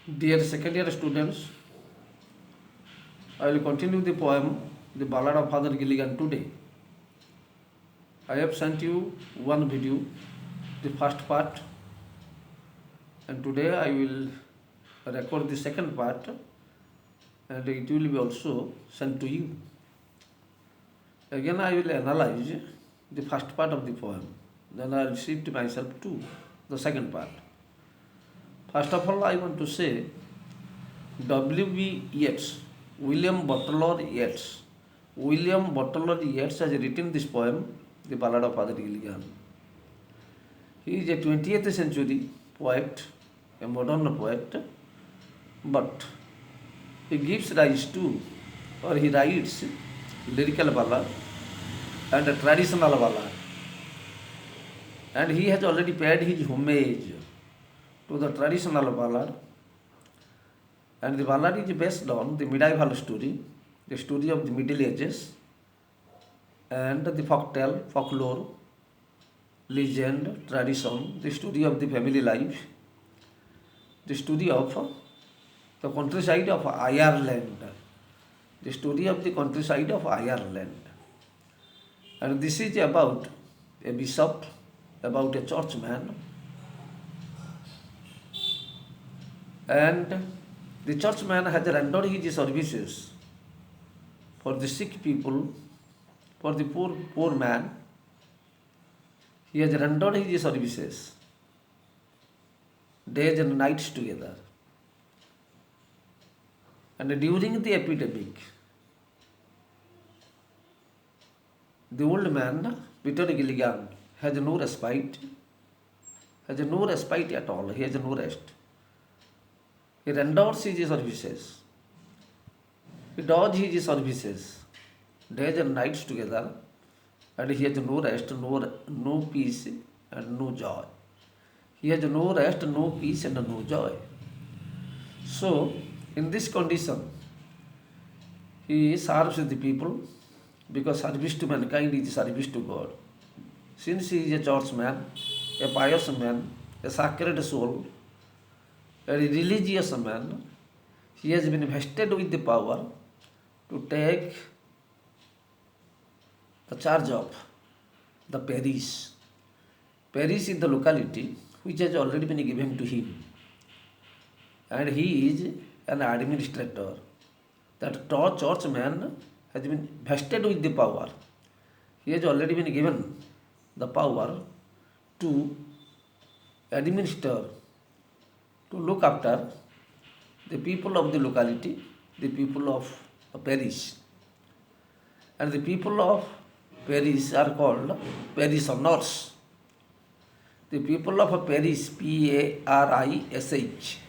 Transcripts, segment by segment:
Dear second year students, I will continue the poem The Ballad of Father Gilligan today. I have sent you one video, the first part, and today I will record the second part and it will be also sent to you. Again, I will analyze the first part of the poem, then I will shift myself to the second part. First of all, I want to say W.B. Yeats, William Butler Yeats. William Butler Yeats has written this poem, The Ballad of Father Gilligan. He is a 20th century poet, a modern poet, but he gives rise to, or he writes lyrical ballad and a traditional ballad. And he has already paid his homage to the traditional ballad. And the ballad is based on the medieval story, the story of the Middle Ages, and the folktale, folklore, legend, tradition, the story of the family life, the story of the countryside of Ireland, the story of the countryside of Ireland. And this is about a bishop, about a churchman, and the churchman has rendered his services for the sick people, for the poor man. He has rendered his services days and nights together. And during the epidemic, the old man, Peter Gilligan, has no respite, at all. He has no rest. He renders his services. He does his services days and nights together, and he has no rest, no peace, and no joy. He has no rest, no peace, and no joy. So, in this condition, he serves the people because service to mankind is service to God. Since he is a churchman, a pious man, a sacred soul, a religious man, he has been vested with the power to take the charge of the parish. Parish is the locality which has already been given to him. And he is an administrator. That churchman has been vested with the power. He has already been given the power to administer, to look after the people of the locality, the people of a parish. And the people of parish are called parishioners. The people of a parish, Parish,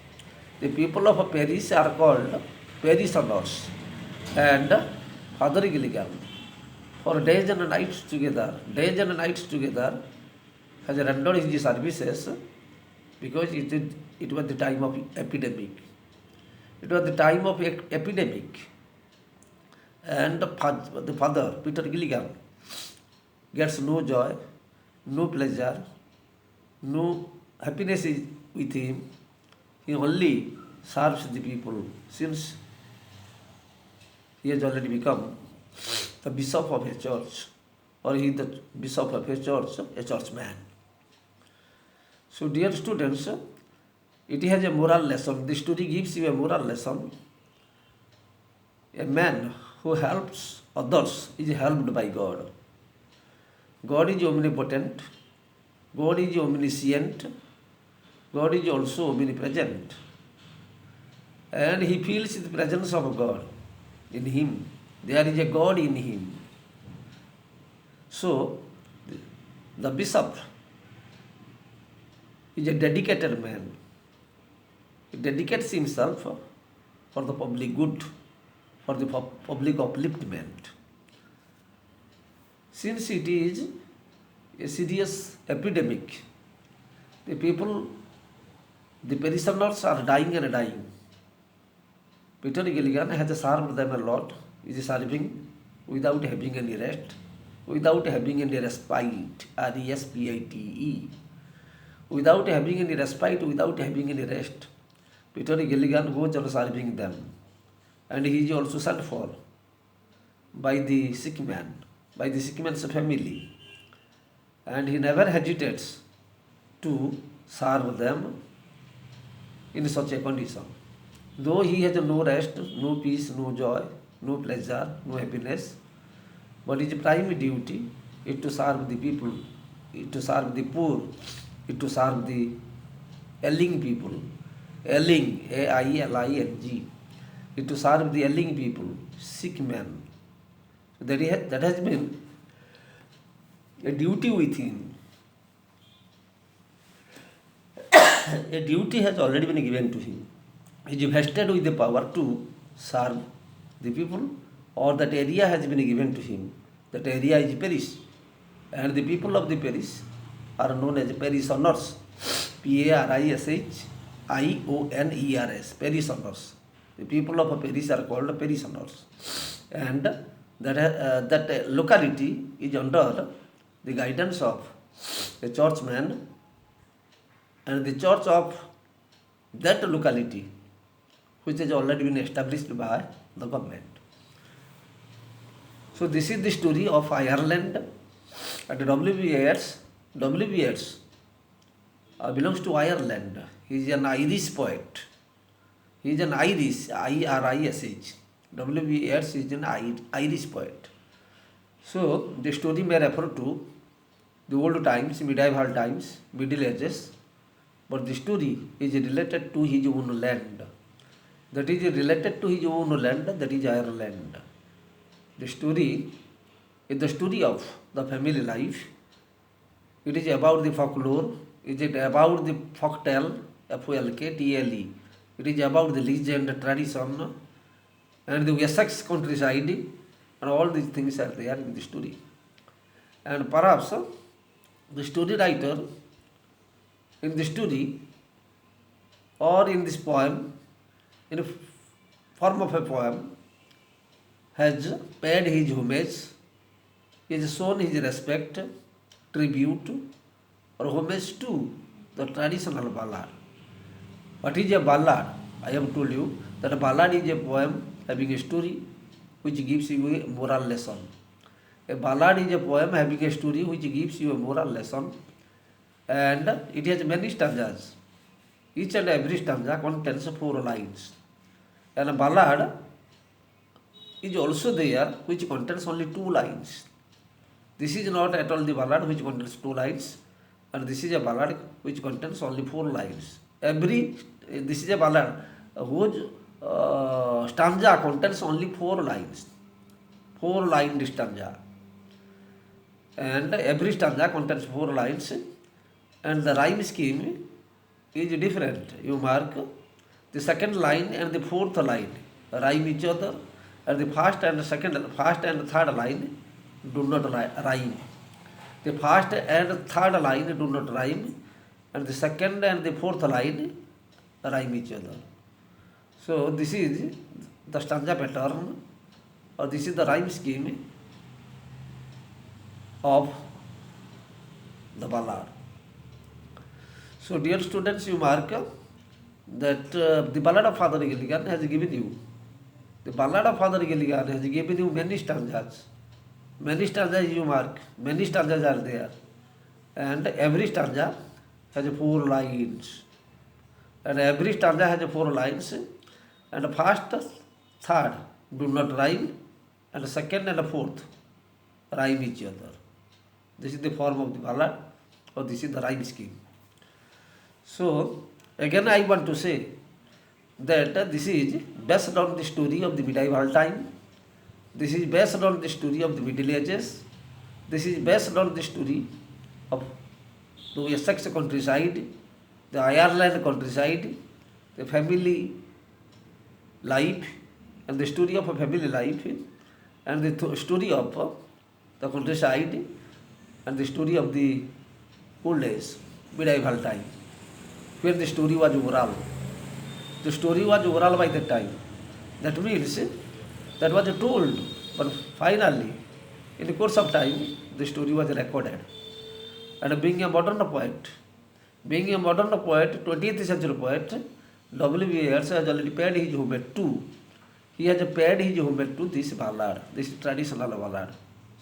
the people of a parish are called parishioners. And Father Gilligan, for days and nights together, has rendered his services because it was the time of epidemic. It was the time of epidemic. And the father, Peter Gilligan, gets no joy, no pleasure, no happiness is with him. He only serves the people since he has already become the bishop of a church, or he is the bishop of a church, a churchman. So, dear students, it has a moral lesson. The story gives you a moral lesson. A man who helps others is helped by God. God is omnipotent. God is omniscient. God is also omnipresent. And he feels the presence of God in him. There is a God in him. So, the bishop is a dedicated man. He dedicates himself for the public good, for the public upliftment. Since it is a serious epidemic, the parishioners are dying and dying. Peter Gilligan has served them a lot. He is serving without having any rest, without having any respite, RESPITE, without having any respite, without having any rest. Peter Gilligan goes on serving them, and he is also sent for by the sick man, by the sick man's family, and he never hesitates to serve them in such a condition. Though he has no rest, no peace, no joy, no pleasure, no happiness, but his prime duty is to serve the people, is to serve the poor, is to serve the ailing people. Ailing, A-I-L-I-N-G, is to serve the ailing people, sick men. That has been a duty with him. A duty has already been given to him. He is vested with the power to serve the people, or that area has been given to him. That area is parish, and the people of the parish are known as parishioners. Parishioners, parishioners. The people of a parish are called parishioners, and that locality is under the guidance of a churchman, and the church of that locality, which has already been established by the government. So this is the story of Ireland, and W.B. Yeats. W.B. Yeats belongs to Ireland. He is an Irish poet. He is an Irish, I-R-I-S-H. W.B. Yeats is an Irish poet. So the story may refer to the old times, medieval times, Middle Ages, but the story is related to his own land. That is related to his own land, that is Ireland. The story is the story of the family life. It is about the folklore. It is about the folktale, F-O-L-K-T-L-E. It is about the legend, tradition, and the Essex countryside, and all these things are there in the story. And perhaps the story writer in the story or in this poem, in the form of a poem, has paid his homage, he has shown his respect, tribute, or homage to the traditional ballad. What is a ballad? I have told you that a ballad is a poem having a story which gives you a moral lesson. A ballad is a poem having a story which gives you a moral lesson, and it has many stanzas. Each and every stanza contains 4 lines. And a ballad is also there which contains only 2 lines. This is not at all the ballad which contains 2 lines, and this is a ballad which contains only 4 lines. This is a ballad whose stanza contains only 4 lines, 4-lined stanza, and every stanza contains 4 lines, and the rhyme scheme is different. You mark the second line and the fourth line rhyme each other, and the first and third line do not rhyme. The first and third line do not rhyme, and the second and the fourth line rhyme each other. So this is the stanza pattern, or this is the rhyme scheme of the ballad. So dear students, you mark that the ballad of Father Gilligan has given you. The ballad of Father Gilligan has given you many stanzas. Many stanzas you mark, many stanzas are there, and every stanza has 4 lines. And every stanza has 4 lines, and the first, third do not rhyme, and the second and the fourth rhyme each other. This is the form of the ballad, or this is the rhyme scheme. So again I want to say that this is based on the story of the medieval time. This is based on the story of the Middle Ages. This is based on the story of the Essex countryside, the Ireland countryside, the family life, and the story of a family life, and the story of the countryside, and the story of the old days, medieval time, where the story was oral. The story was oral by that time. That means that was told, but finally, in the course of time, the story was recorded. And being a modern poet, 20th century poet, W.B. Yeats has already paid his homage to. He has paid his homage to this ballad, this traditional ballad.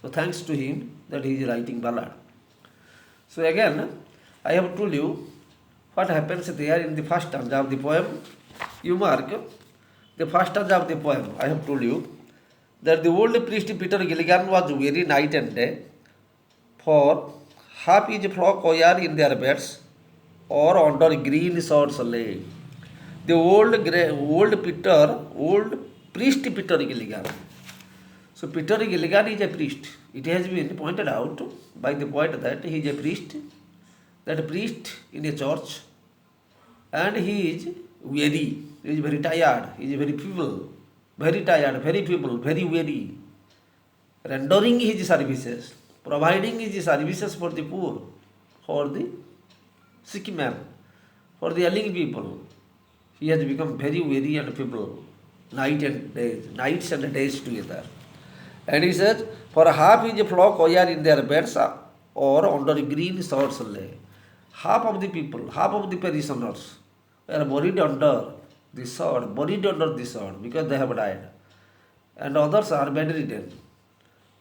So thanks to him that he is writing ballad. So again, I have told you what happens there in the first stanza of the poem. You mark the first stanza of the poem. I have told you that the old priest Peter Gilligan was weary night and day, for half his flock were in their beds, or under green swords lay. The old priest Peter Gilligan. So Peter Gilligan is a priest. It has been pointed out by the poet that he is a priest, that a priest in a church, and he is weary, he is very tired, he is very feeble, very tired, very feeble, very weary, rendering his services, providing his services for the poor, for the sick man, for the ailing people. He has become very weary and feeble, nights and days together. And he says, for half his flock were in their beds or under green swords lay. Half of the people, half of the parishioners were buried under the sword, because they have died. And others are bedridden.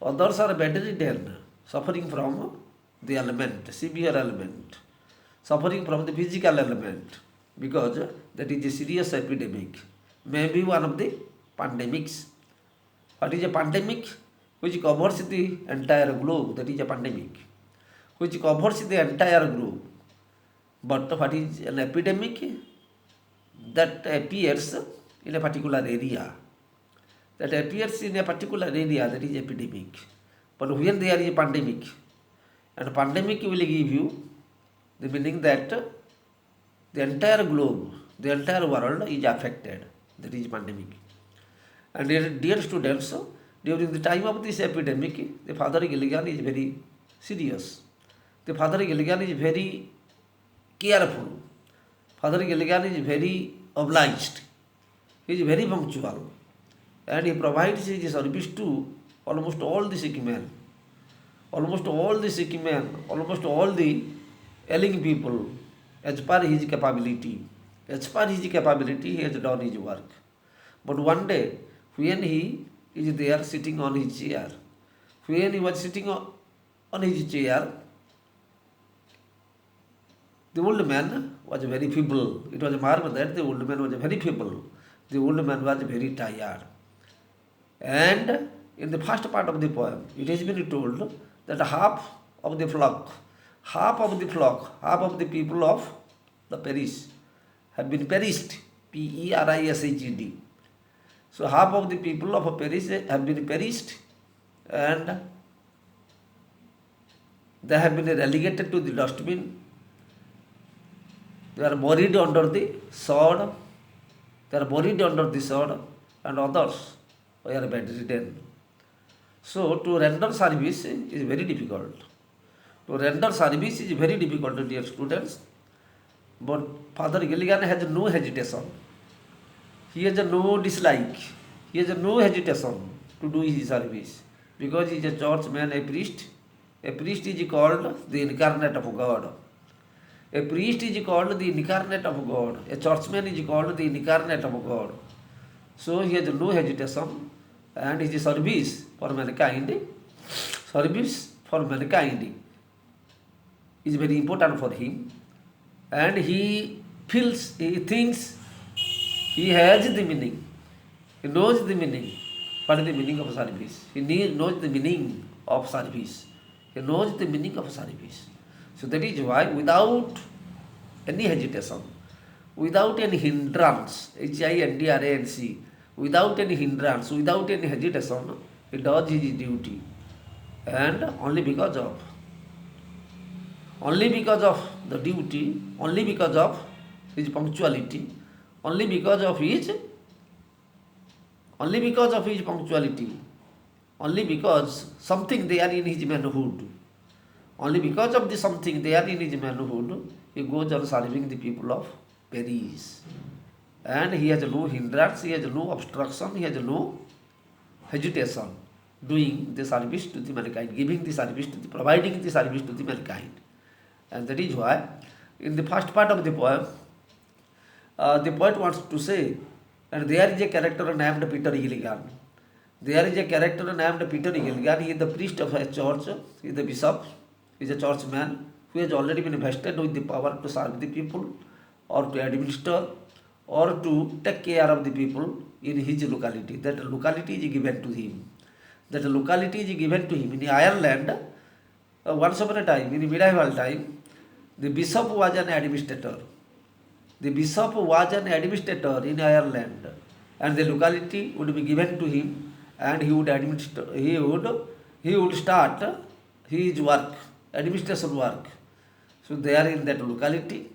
Others are bedridden, suffering from the ailment, severe ailment, suffering from the physical ailment, because that is a serious epidemic, maybe one of the pandemics. What is a pandemic? Which covers the entire globe, that is a pandemic, which covers the entire globe. But what is an epidemic? That appears in a particular area. That appears in a particular area, that is epidemic. But when there is a pandemic, and pandemic will give you the meaning that the entire globe, the entire world is affected, that is pandemic. And dear students, during the time of this epidemic, the Father Gilligan is very serious. The Father Gilligan is very careful. Father Gilligan is very obliged. He is very punctual. And he provides his service to almost all the sick men. Almost all the sick men, almost all the ailing people, as per his capability. As per his capability, he has done his work. But one day, when he is there sitting on his chair, when he was sitting on his chair, the old man was very feeble. It was marked that the old man was very feeble. The old man was very tired. And in the first part of the poem, it has been told that half of the people of the parish have been perished. Perished. So half of the people of a parish have been perished, and they have been relegated to the dustbin. They are buried under the sword. And others were bedridden. So to render service is very difficult. Dear students. But Father Gilligan has no hesitation. He has no dislike. He has no hesitation to do his service, because he is a churchman, a priest. A priest is called the incarnate of God. A priest is called the incarnate of God. A churchman is called the incarnate of God. So he has no hesitation, and his service for mankind is very important for him. And he thinks he has the meaning. He knows the meaning. What is the meaning of service? He knows the meaning of service. So that is why, without any hesitation, without any hindrance, HINDRANC, without any hindrance, without any hesitation, he does his duty. And only because of the duty, only because of his punctuality, only because of his punctuality, only because something there in his manhood, only because of the something there in his manhood, he goes on serving the people of Paris. And he has no hindrance, he has no obstruction, he has no hesitation, doing the service to the mankind, providing the service to the mankind. And that is why, in the first part of the poem, The poet wants to say, and there is a character named Peter Gilligan. There is a character named Peter Gilligan. He is the priest of a church, he is the bishop, he is a churchman who has already been vested with the power to serve the people or to administer or to take care of the people in his locality. That locality is given to him. That locality is given to him. In Ireland, once upon a time, in medieval time, the bishop was an administrator. The bishop was an administrator in Ireland, and the locality would be given to him, and he would administer. He would start his work, administration work. So they are in that locality,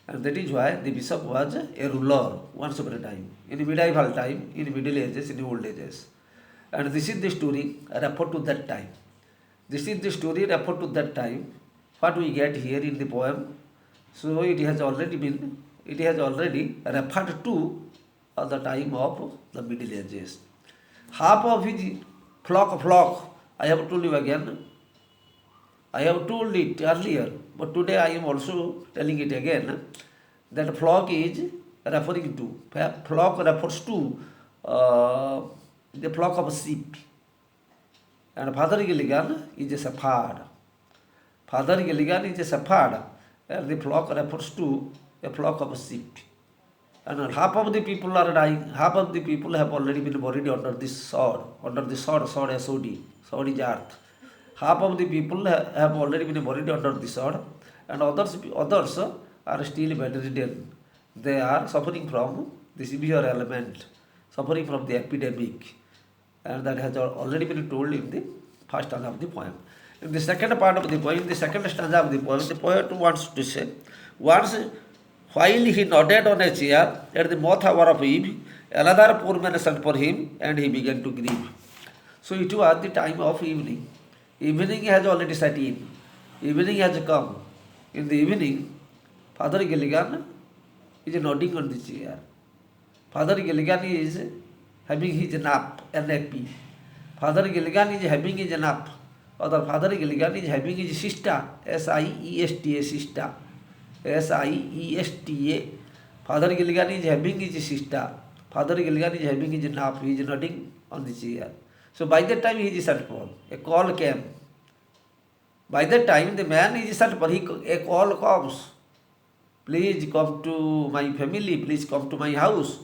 and that is why the bishop was a ruler once upon a time, in medieval time, in Middle Ages, in old ages. And this is the story referred to that time. This is the story referred to that time. What we get here in the poem, so it has already referred to the time of the Middle Ages. Half of his flock, I have told you again, I have told it earlier, but today I am also telling it again, that flock is referring to, flock refers to the flock of sheep. And Father Gilligan is a shepherd. Father Gilligan is a shepherd, and the flock refers to a flock of sheep. And half of the people are dying, half of the people have already been buried under this sword, sword S-O-D, sword is earth. Half of the people have already been buried under the sword, and others are still bedridden. They are suffering from the severe ailment, suffering from the epidemic, and that has already been told in the first stanza of the poem. In the second part of the poem, the second stanza of the poem, the poet wants to say, once while he nodded on a chair at the moth hour of eve, another poor man sent for him, and he began to grieve. So it was the time of evening. Evening has already set in. Evening has come. In the evening, Father Gilligan is nodding on the chair. Father Gilligan is having his nap, N-A-P. Father Gilligan is having his nap. Other Father Gilligan is having his siesta, S-I-E-S-T-A, siesta. S-I-E-S-T-A. Father Gilligan is having his siesta. Father Gilligan is having his nap. He is nodding on the chair. So by that time he is sent for. A call came. By that time the man is sent for. A call comes. Please come to my family. Please come to my house.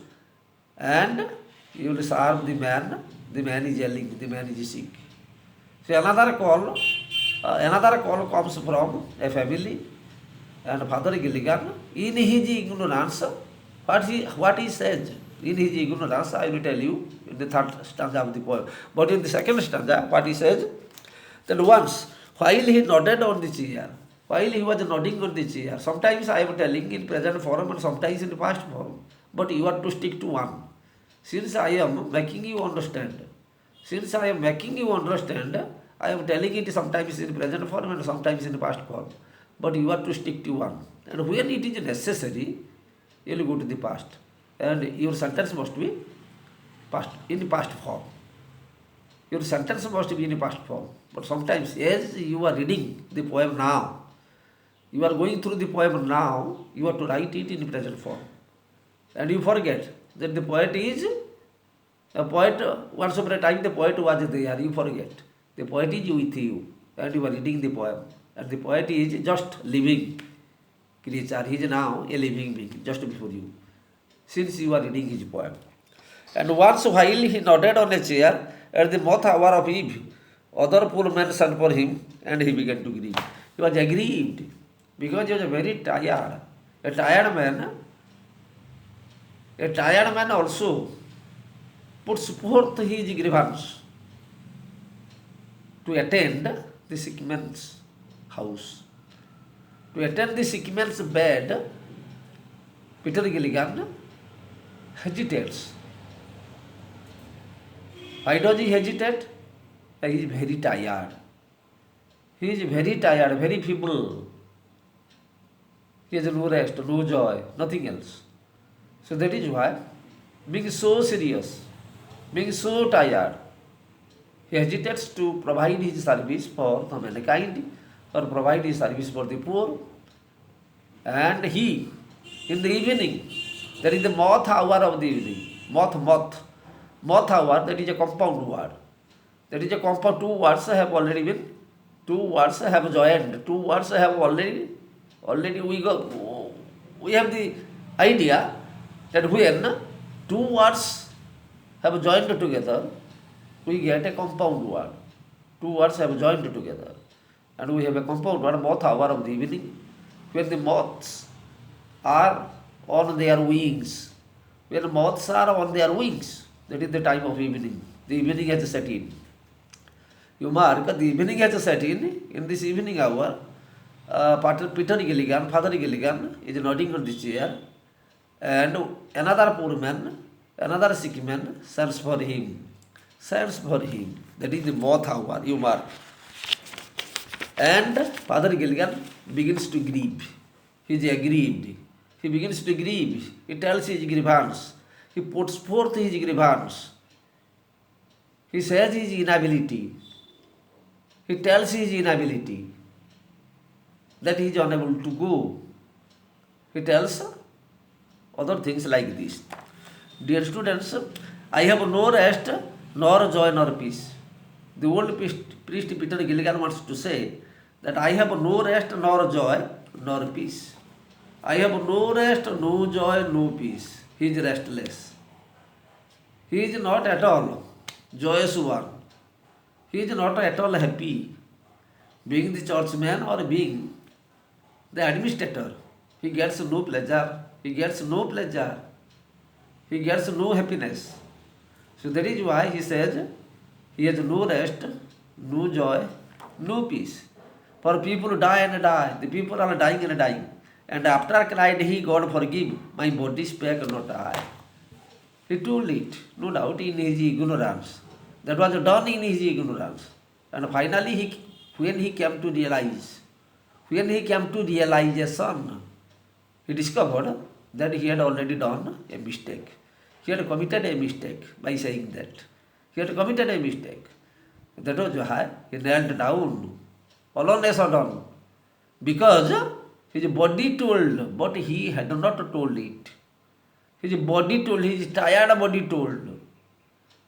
And you will serve the man. The man is yelling. The man is sick. So another call comes from a family. And Father Gilligan, in his ignorance, what he says, in his ignorance, I will tell you in the third stanza of the poem. But in the second stanza, what he says, that once, while he nodded on the chair, while he was nodding on the chair, sometimes I am telling in present form and sometimes in past form, but you have to stick to one. Since I am making you understand, I am telling it sometimes in present form and sometimes in past form. But you have to stick to one. And when it is necessary, you will go to the past. And your sentence must be in past form. Your sentence must be in past form. But sometimes, as you are reading the poem now, you are going through the poem now, you have to write it in present form. And you forget that the poet is a poet. Once upon a time, the poet was there. You forget. The poet is with you, and you are reading the poem. And the poet is just living creature. He is now a living being, just before you, since you are reading his poem. And once while he nodded on a chair at the moth hour of eve, other poor men sent for him, and he began to grieve. He was aggrieved because he was very tired. A tired man also puts forth his grievance to attend the sick man's house. To attend the sick man's bed, Peter Gilligan hesitates. Why does he hesitate? He is very tired. He is very tired, very feeble. He has no rest, no joy, nothing else. So that is why, being so serious, being so tired, he hesitates to provide his service for the mankind, or provide his service for the poor. And he, in the evening, That is the moth hour of the evening. Moth hour, that is a compound word. That is a compound. Two words have already been, two words have joined. Two words have already we have the idea that when two words have joined together, we get a compound word. Two words have joined together, and we have a compound word, moth hour of the evening, when the moths are on their wings. When moths are on their wings, that is the time of evening. The evening has set in. You mark, the evening has set in this evening hour. Peter Gilligan, Father Gilligan, is nodding on the chair, and another poor man, another sick man, sends for him. Sends for him. That is the moth hour, you mark. And Father Gilligan begins to grieve. He is aggrieved. He begins to grieve. He tells his grievance. He puts forth his grievance. He says his inability. He tells his inability, that he is unable to go. He tells other things like this. Dear students, I have no rest, nor joy, nor peace. The old priest Peter Gilligan wants to say that I have no rest, nor joy, nor peace. I have no rest, no joy, no peace. He is restless. He is not at all joyous one. He is not at all happy. Being the churchman or being the administrator, he gets no pleasure. He gets no pleasure. He gets no happiness. So that is why he says he has no rest, no joy, no peace. For people die and die. The people are dying and dying. And after cried he, God forgive, my body spake not I. He told it, no doubt, in his ignorance. That was done in his ignorance. And finally, when he came to realization, he discovered that he had already done a mistake. He had committed a mistake by saying that. He had committed a mistake. That was why he knelt down, aloneness done. Because his body told, but he had not told it. His body told, his tired body told.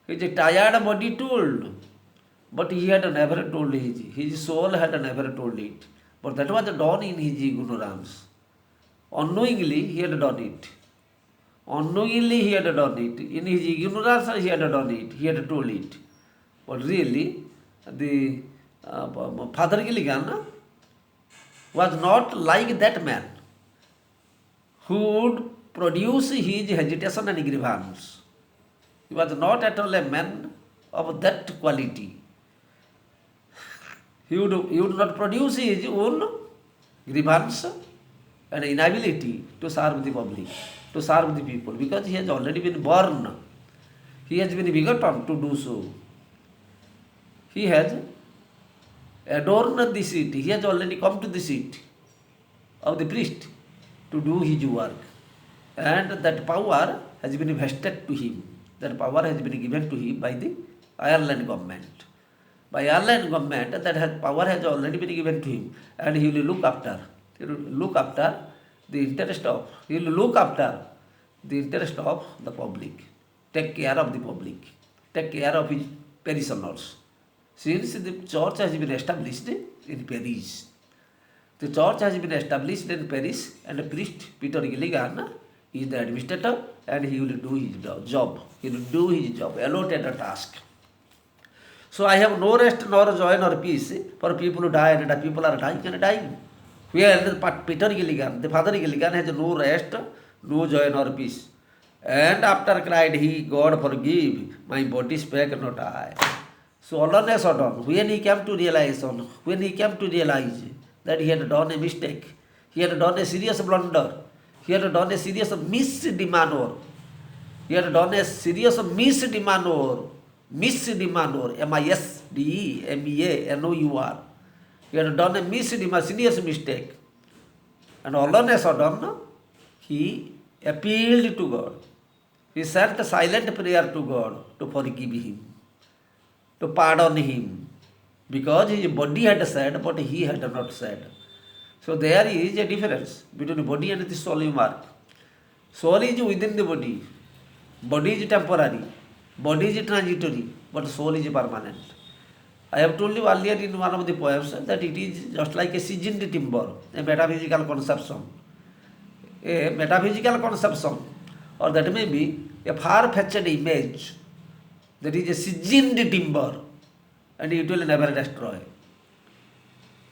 His tired body told, but he had never told his soul had never told it. But that was done in his ignorance. Unknowingly he had done it. Unknowingly he had done it. In his ignorance he had done it. He had told it. But really, the Father Gilligan was not like that man who would produce his hesitation and grievance. He was not at all a man of that quality. He would not produce his own grievance and inability to serve the public, to serve the people, because he has already been born. He has been begotten to do so. He has adorned the seat. He has already come to the seat of the priest to do his work. And that power has been vested to him. That power has been given to him by the Ireland government. By Ireland government, power has already been given to him. And he will look after. He will look after the interest of the public. Take care of the public. Take care of his parishioners. Since the church has been established in Paris, the church has been established in Paris, and the priest Peter Gilligan is the administrator, and he will do his job. He will do his job, allotted a task. So I have no rest, nor joy, nor peace, for people who die, and the people are dying and dying. Where Peter Gilligan, the Father Gilligan, has no rest, no joy, nor peace. And after cried he, God forgive, my body spake not I. So aloneness done. When he came to realize that he had done a mistake, he had done a serious blunder, he had done a serious misdemeanor, misdemeanor, he had done a serious mistake. And aloneness done, he appealed to God. He sent a silent prayer to God to forgive him, to pardon him, because his body had said, but he had not said. So there is a difference between the body and the soul, you mark. Soul is within the body. Body is temporary. Body is transitory. But soul is permanent. I have told you earlier in one of the poems that it is just like a seasoned timber, a metaphysical conception. A metaphysical conception, or that may be a far-fetched image, that is a seasoned timber, and it will never destroy.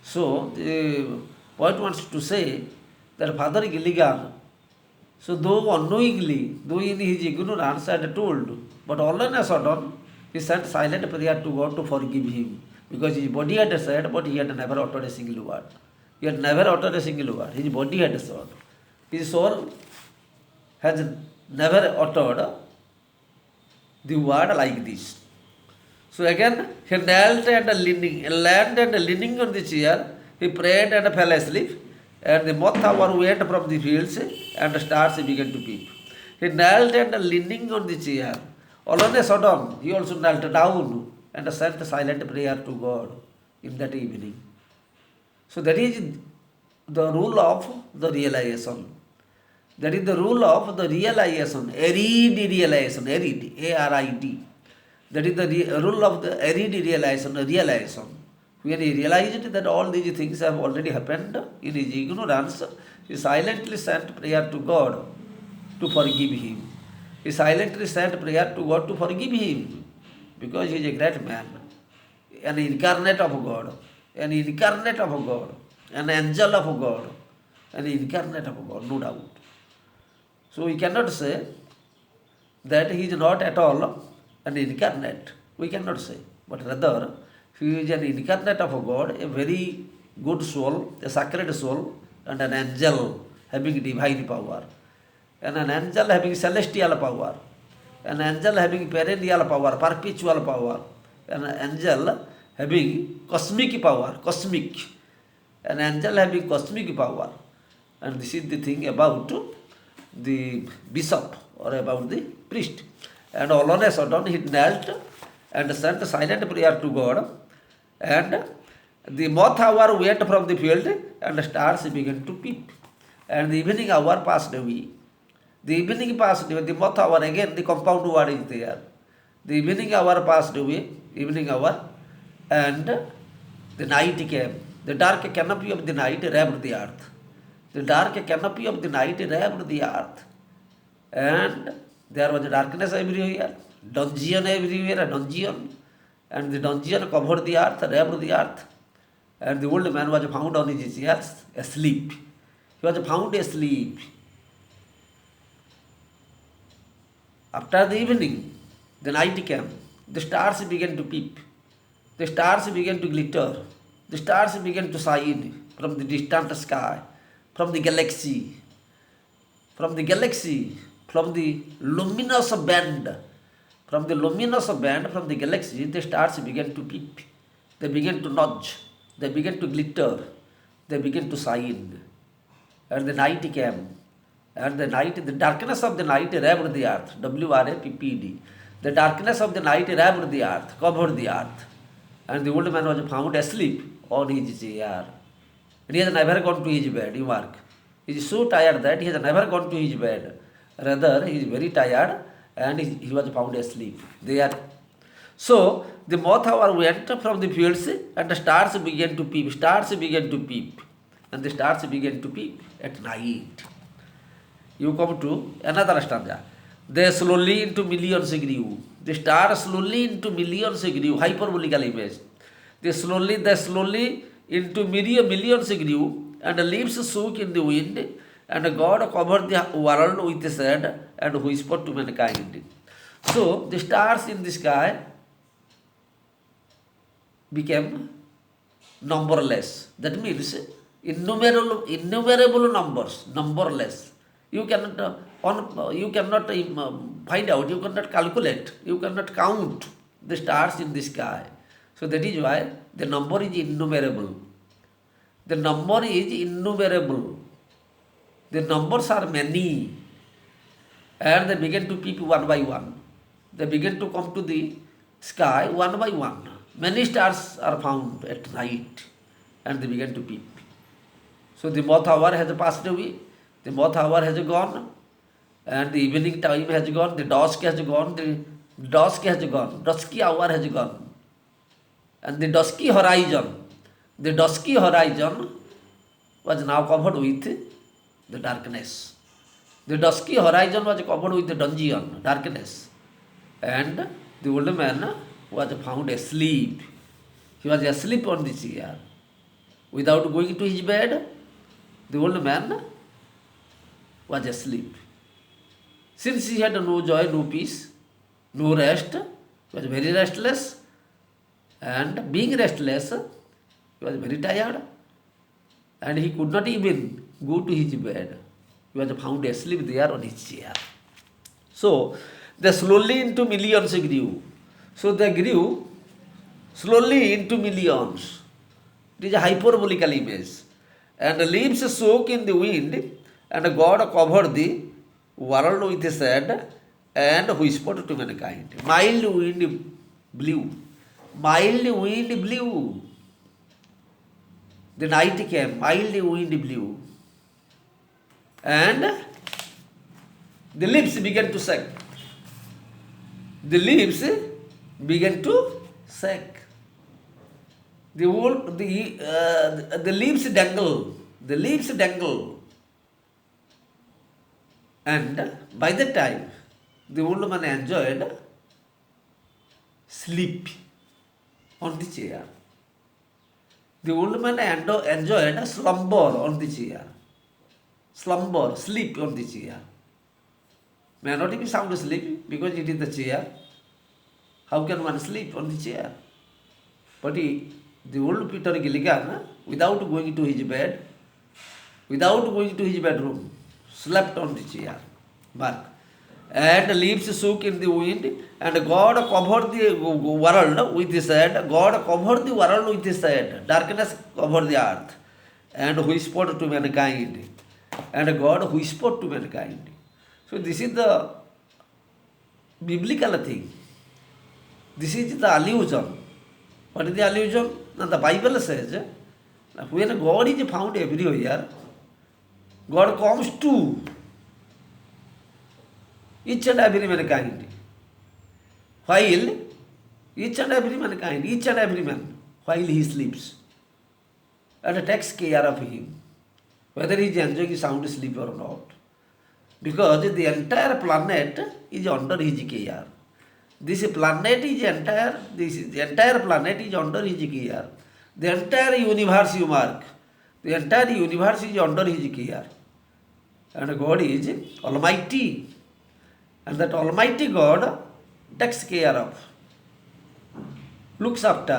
So, the poet wants to say that Father Gilligan, so though unknowingly, though in his ignorance had told, but all on a sudden, he sent silent prayer to God to forgive him, because his body had said, but he had never uttered a single word. He had never uttered a single word. His body had said. His soul has never uttered the word like this. So again, he knelt and leaning on the chair, he prayed and fell asleep, and the moth hour went from the fields, and the stars began to peep. He knelt and leaning on the chair. All on a sudden, he also knelt down and sent a silent prayer to God in that evening. So that is the rule of the realization. That is the rule of the realization, arid realization, arid, A-R-I-D. That is the rule of the arid realization. When he realized that all these things have already happened in his ignorance, he silently sent prayer to God to forgive him. He silently sent prayer to God to forgive him, because he is a great man, an incarnate of God, an incarnate of God, an angel of God, an incarnate of God, no doubt. So we cannot say that he is not at all an incarnate. We cannot say. But rather, he is an incarnate of God, a very good soul, a sacred soul, and an angel having divine power, and an angel having celestial power, an angel having perennial power, perpetual power, an angel having cosmic power, an angel having cosmic power. And this is the thing about the bishop or about the priest. And all on a sudden he knelt and sent a silent prayer to God, and the moth hour went from the field, and the stars began to peep, and the evening hour passed away. The evening passed away, the moth hour, again the compound word is there. The evening hour passed away, evening hour, and the night came. The dark canopy of the night wrapped the earth. The dark canopy of the night wrapped the earth. And there was darkness everywhere, dungeon everywhere, a dungeon. And the dungeon covered the earth, wrapped the earth. And the old man was found on his chair, asleep. He was found asleep. After the evening, the night came. The stars began to peep. The stars began to glitter. The stars began to shine from the distant sky, from the galaxy, from the luminous band. From the luminous band, from the galaxy, the stars began to peep. They began to nudge. They began to glitter. They began to shine. And the night came. And the darkness of the night wrapped the earth. W-R-A-P-P-D. The darkness of the night wrapped the earth, covered the earth. And the old man was found asleep on his chair. And he has never gone to his bed, you mark. He is so tired that he has never gone to his bed. Rather, he is very tired, and he was found asleep there. So, the moth hour went from the fields, and the stars began to peep. And the stars began to peep at night. You come to another stanza. They slowly into millions grew. The stars slowly into millions grew. Hyperbolical image. They slowly into millions grew, and the leaves shook in the wind, and God covered the world with sand and whispered to mankind. So the stars in the sky became numberless. That means innumerable numbers, numberless. You cannot find out, you cannot calculate, you cannot count the stars in the sky. So that is why the number is innumerable. The number is innumerable. The numbers are many, and they begin to peep one by one. They begin to come to the sky one by one. Many stars are found at night, and they begin to peep. So the moth hour has passed away. The moth hour has gone. and the evening time has gone, the dusk has gone, dusky hour has gone, and the dusky horizon was now covered with the darkness. The dusky horizon was covered with the dungeon, darkness, and the old man was found asleep. He was asleep on the chair. Without going to his bed, the old man was asleep. Since he had no joy, no peace, no rest, he was very restless, and being restless, he was very tired, and he could not even go to his bed. He was found asleep there on his chair. So they slowly into millions grew. So they grew slowly into millions. It is a hyperbolical image. And the leaves soak in the wind, and God covered the world with his hand and whispered to mankind. Mild wind blew. Mild wind blew. The night came, mild wind blew. And the leaves began to shake. The leaves began to shake. The leaves dangle. The leaves dangle. And by that time, the old man enjoyed sleep on the chair. The old man enjoyed slumber on the chair. Slumber, sleep on the chair. May not be sound asleep because it is the chair. How can one sleep on the chair? But the old Peter Gilligan, without going to his bed, without going to his bedroom, slept on the chair. Mark. And the leaves shook in the wind, and God covered the world with his hand. God covered the world with his hand. Darkness covered the earth, and whispered to mankind. And God whispered to mankind. So this is the biblical thing. This is the allusion. What is the allusion? Now the Bible says, when God is found everywhere, God comes to each and every mankind. While each and every mankind, each and every man, while he sleeps, and takes care of him, whether he is enjoying sound sleep or not. Because the entire planet is under his care. The entire planet is under his care. The entire universe, you mark, the entire universe is under his care. And God is Almighty. And that Almighty God takes care of, looks after